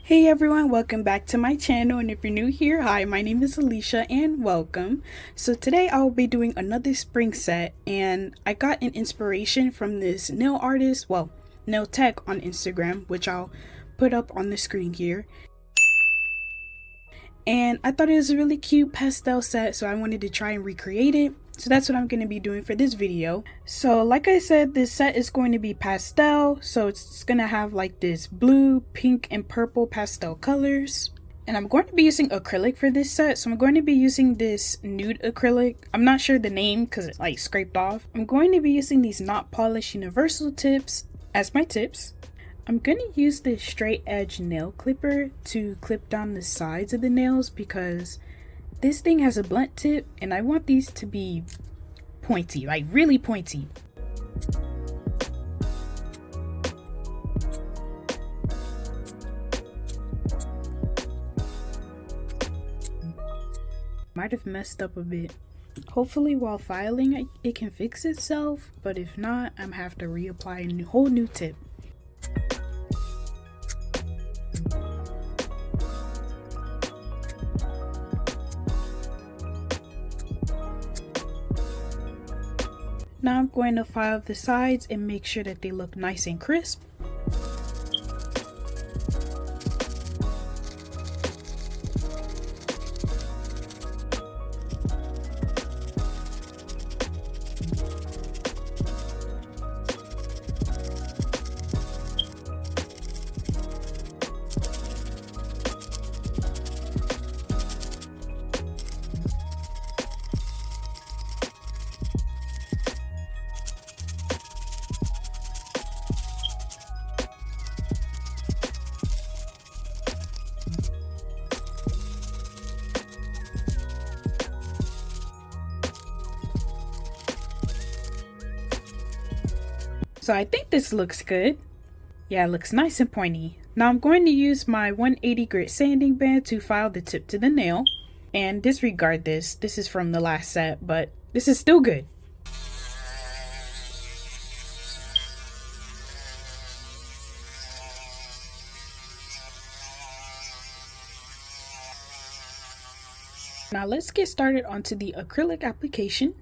Hey everyone, welcome back to my channel, and if you're new here, hi, my name is Eleasha and welcome. So today I will be doing another spring set, and I got an inspiration from this nail artist, nail tech on Instagram, which I'll put up on the screen here. And I thought it was a really cute pastel set, so I wanted to try and recreate it. So that's what I'm going to be doing for this video. So like I said, this set is going to be pastel. So it's going to have like this blue, pink, and purple pastel colors. And I'm going to be using acrylic for this set. So I'm going to be using this nude acrylic. I'm not sure the name because it like scraped off. I'm going to be using these not polished universal tips as my tips. I'm going to use this straight edge nail clipper to clip down the sides of the nails because this thing has a blunt tip and I want these to be pointy, like really pointy. Might have messed up a bit. Hopefully while filing it can fix itself, but if not, I'm gonna have to reapply a whole new tip. Now I'm going to file the sides and make sure that they look nice and crisp. So I think this looks good. Yeah, it looks nice and pointy. Now I'm going to use my 180 grit sanding band to file the tip to the nail. And disregard this. This is from the last set, but this is still good. Now let's get started onto the acrylic application.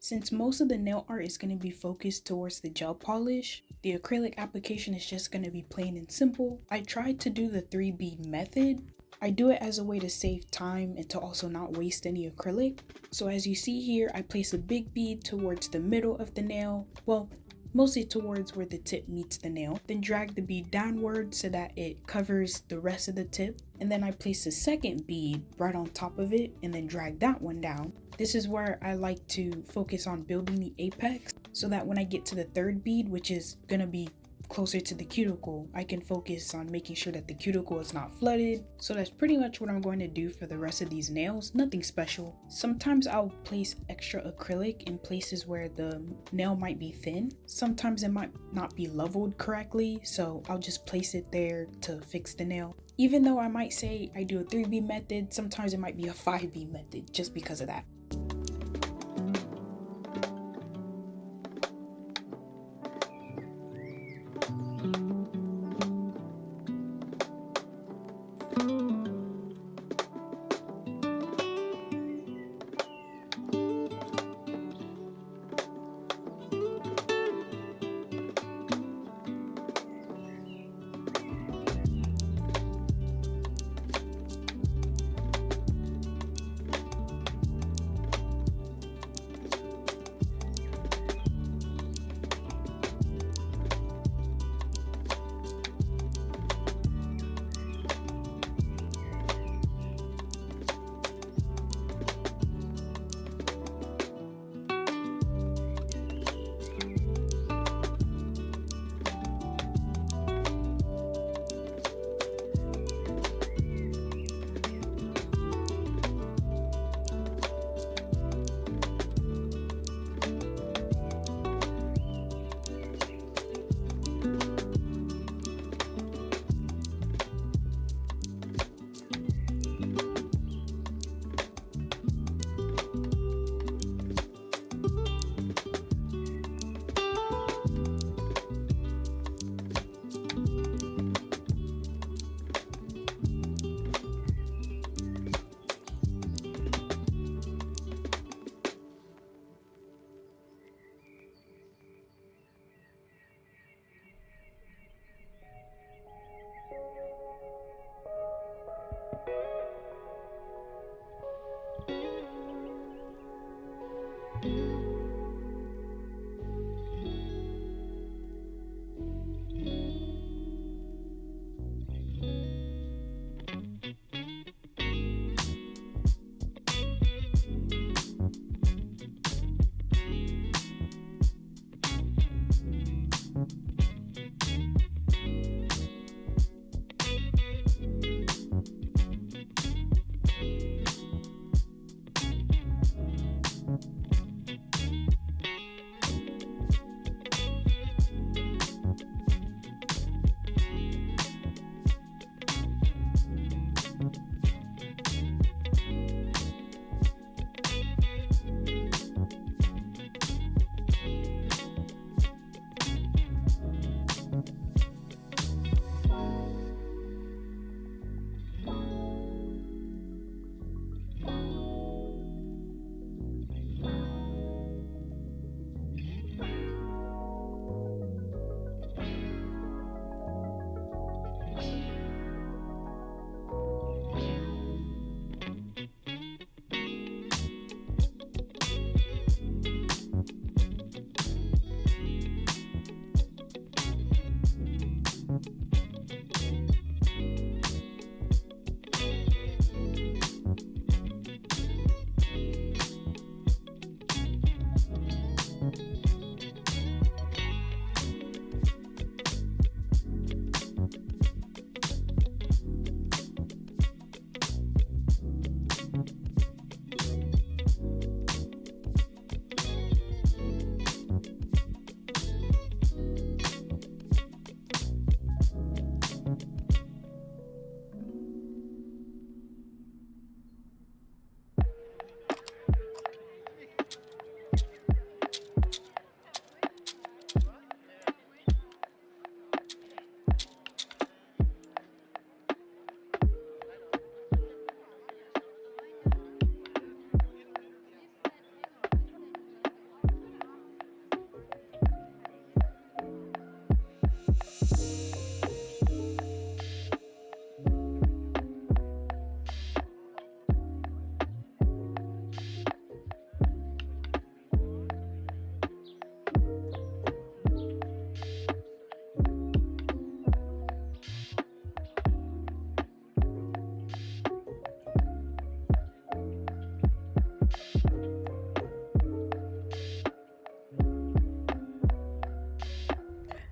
Since most of the nail art is going to be focused towards the gel polish, the acrylic application is just going to be plain and simple. I tried to do the 3-bead method. I do it as a way to save time and to also not waste any acrylic. So as you see here, I place a big bead towards the middle of the nail, well, mostly towards where the tip meets the nail, then drag the bead downward so that it covers the rest of the tip, and then I place a second bead right on top of it and then drag that one down. This is where I like to focus on building the apex so that when I get to the third bead, which is gonna be closer to the cuticle, I can focus on making sure that the cuticle is not flooded. So that's pretty much what I'm going to do for the rest of these nails. Nothing special. Sometimes I'll place extra acrylic in places where the nail might be thin. Sometimes it might not be leveled correctly, so I'll just place it there to fix the nail. Even though I might say I do a 3B method, sometimes it might be a 5B method just because of that.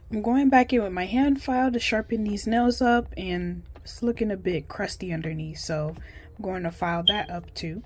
I'm going back in with my hand file to sharpen these nails up, and it's looking a bit crusty underneath, so I'm going to file that up too.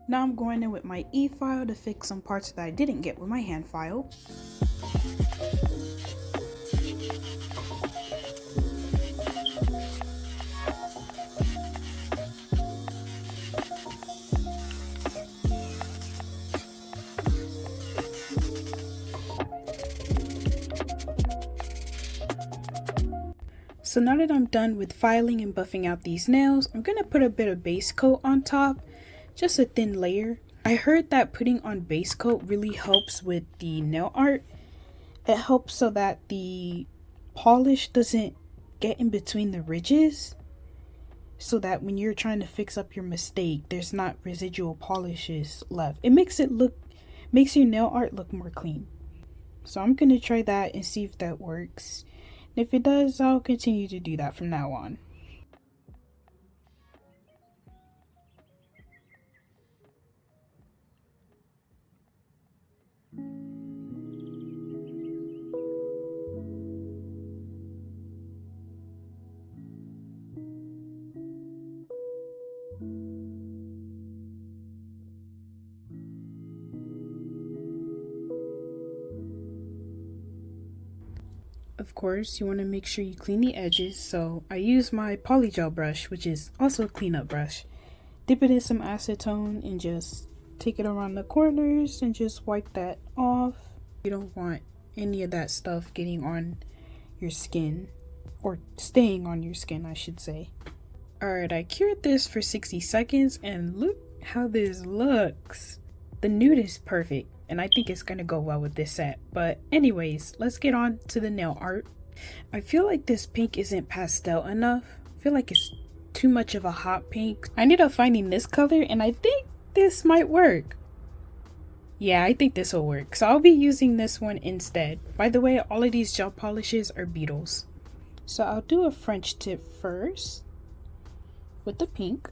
Now I'm going in with my e-file to fix some parts that I didn't get with my hand file. So now that I'm done with filing and buffing out these nails, I'm going to put a bit of base coat on top, just a thin layer. I heard that putting on base coat really helps with the nail art. It helps so that the polish doesn't get in between the ridges, so that when you're trying to fix up your mistake, there's not residual polishes left. It makes your nail art look more clean. So I'm going to try that and see if that works. If it does, I'll continue to do that from now on. Of course, you want to make sure you clean the edges, so I use my polygel brush, which is also a cleanup brush. Dip it in some acetone and just take it around the corners and just wipe that off. You don't want any of that stuff getting on your skin, or staying on your skin, I should say. Alright, I cured this for 60 seconds and look how this looks. The nude is perfect, and I think it's gonna go well with this set. But anyways, let's get on to the nail art. I feel like this pink isn't pastel enough. I feel like it's too much of a hot pink. I ended up finding this color and I think this might work. Yeah, I think this will work. So I'll be using this one instead. By the way, all of these gel polishes are Beetles. So I'll do a French tip first with the pink.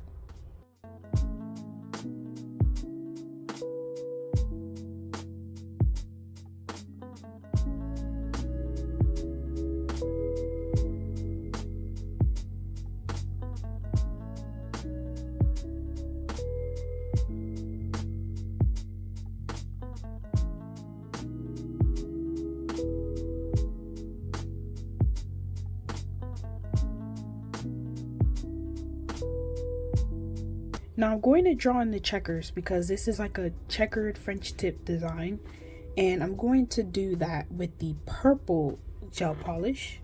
Now I'm going to draw in the checkers because this is like a checkered French tip design, and I'm going to do that with the purple gel polish.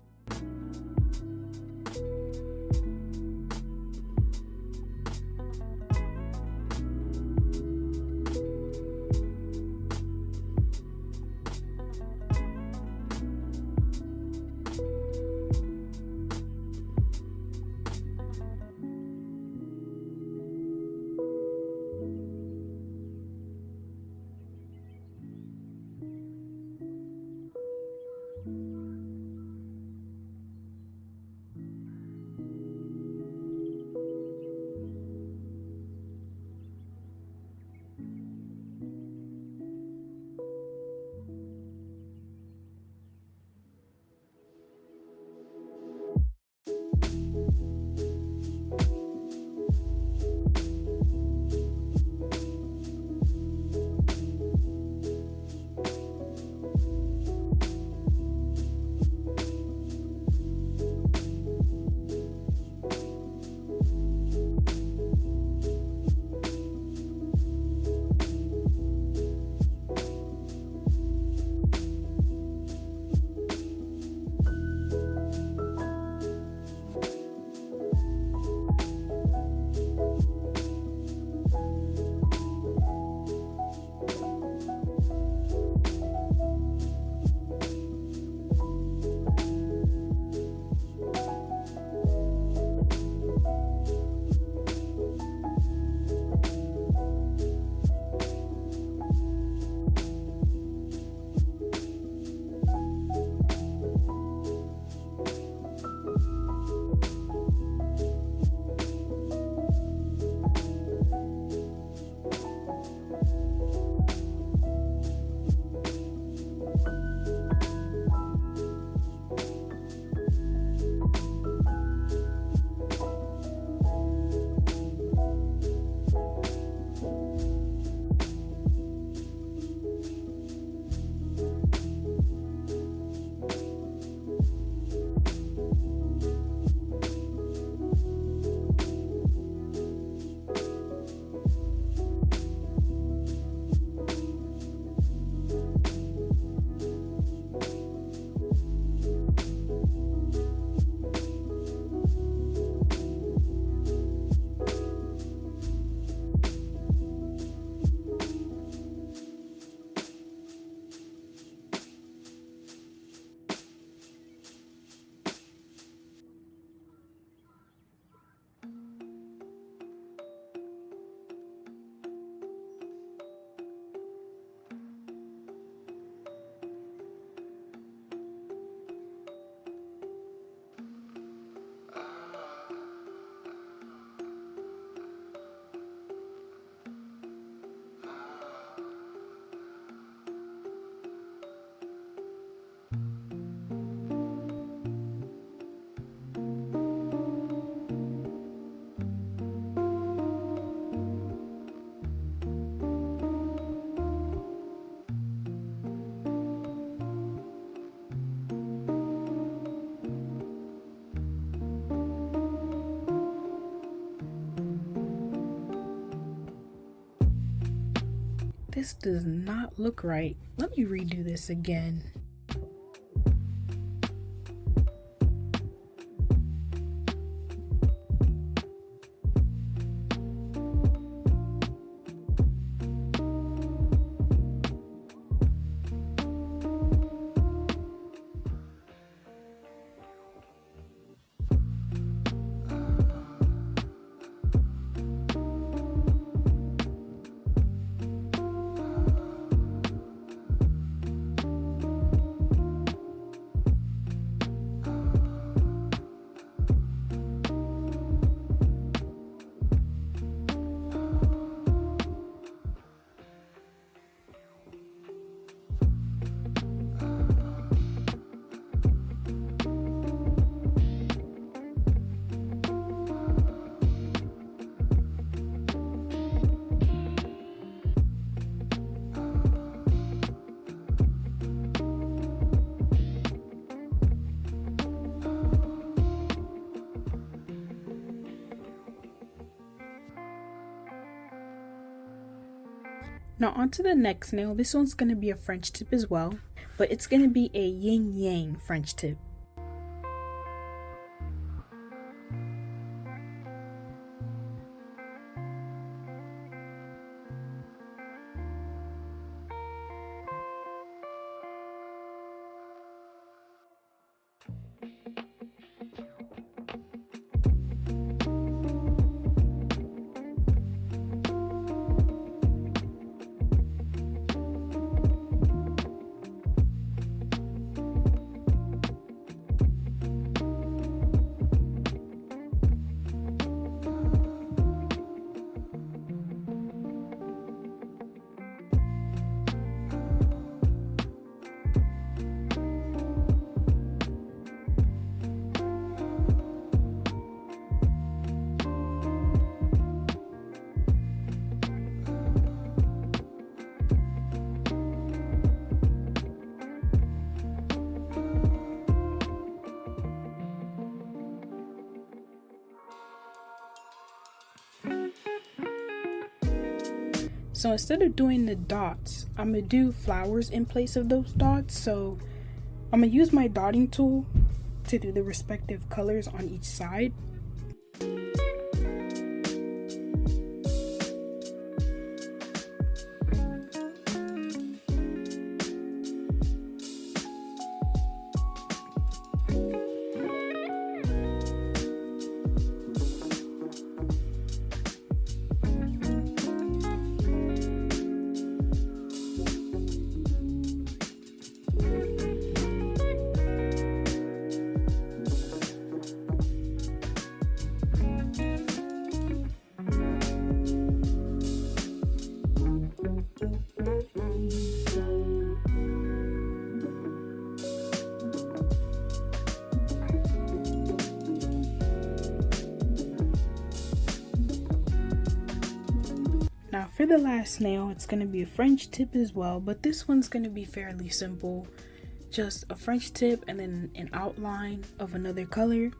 this does not look right. Let me redo this again. Now onto the next nail. This one's going to be a French tip as well, but it's going to be a yin yang French tip. So instead of doing the dots, I'm going to do flowers in place of those dots. So I'm going to use my dotting tool to do the respective colors on each side. Now for the last nail, it's going to be a French tip as well, but this one's going to be fairly simple. Just a French tip and then an outline of another color.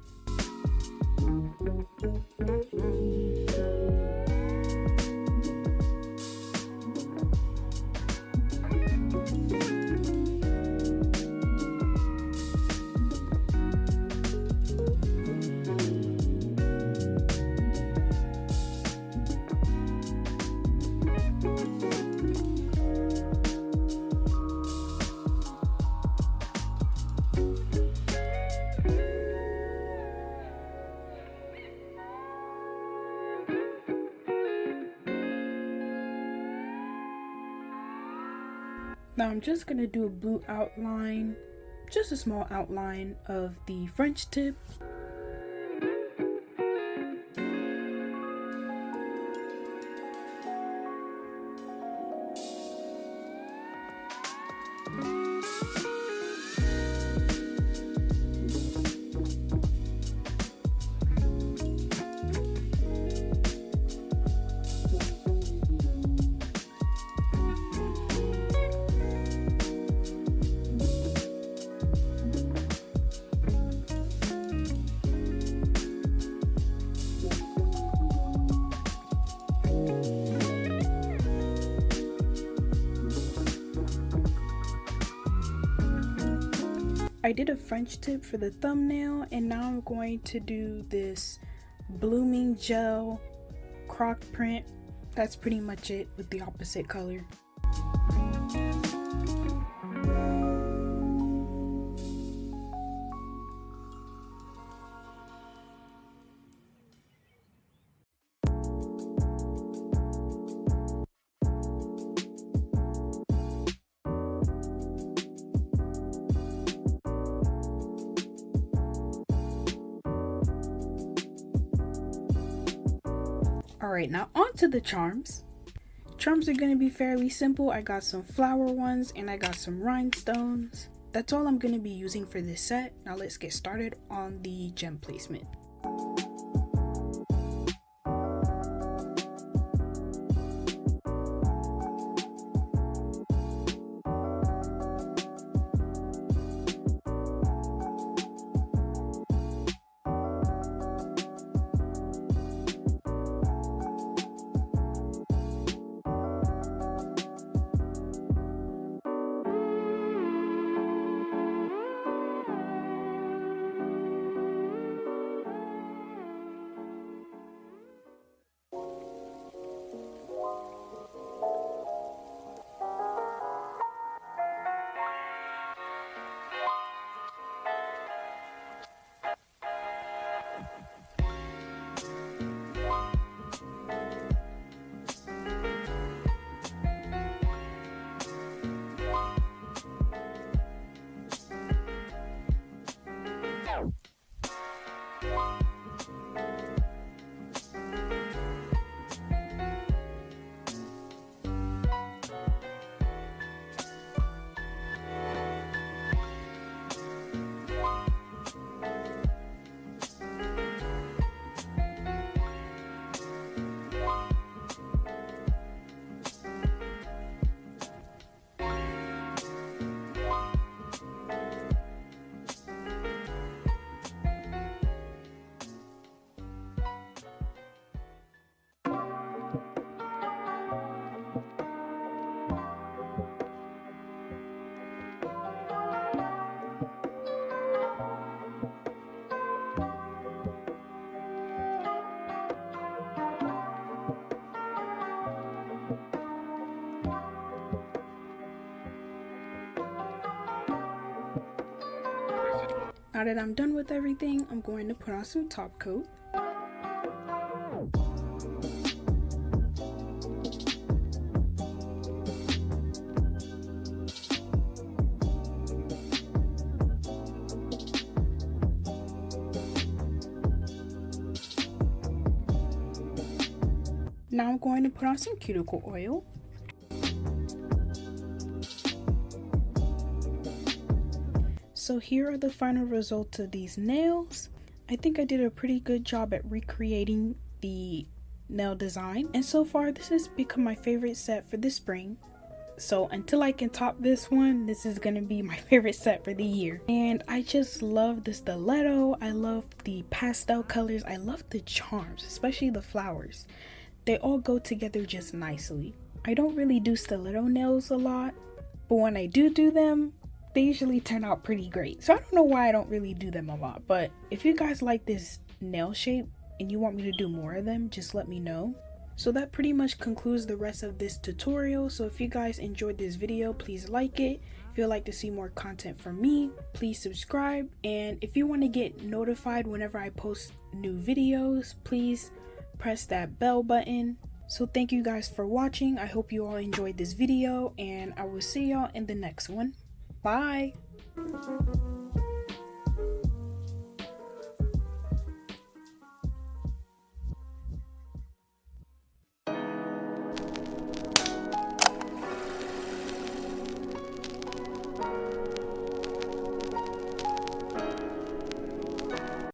Now I'm just going to do a blue outline, just a small outline of the French tip. I did a French tip for the thumbnail, and now I'm going to do this blooming gel croc print. That's pretty much it with the opposite color. Alright, now on to the charms. Charms are going to be fairly simple. I got some flower ones and I got some rhinestones. That's all I'm going to be using for this set. Now let's get started on the gem placement. Now that I'm done with everything, I'm going to put on some top coat. Now I'm going to put on some cuticle oil. So here are the final results of these nails. I think I did a pretty good job at recreating the nail design, and so far this has become my favorite set for the spring. So until I can top this one, this is gonna be my favorite set for the year. And I just love the stiletto, I love the pastel colors, I love the charms, especially the flowers. They all go together just nicely. I don't really do stiletto nails a lot, but when I do them, they usually turn out pretty great. So I don't know why I don't really do them a lot, but if you guys like this nail shape and you want me to do more of them, just let me know. So that pretty much concludes the rest of this tutorial. So if you guys enjoyed this video, please like it. If you'd like to see more content from me, please subscribe. And if you want to get notified whenever I post new videos, please press that bell button. So thank you guys for watching. I hope you all enjoyed this video, and I will see y'all in the next one. Bye!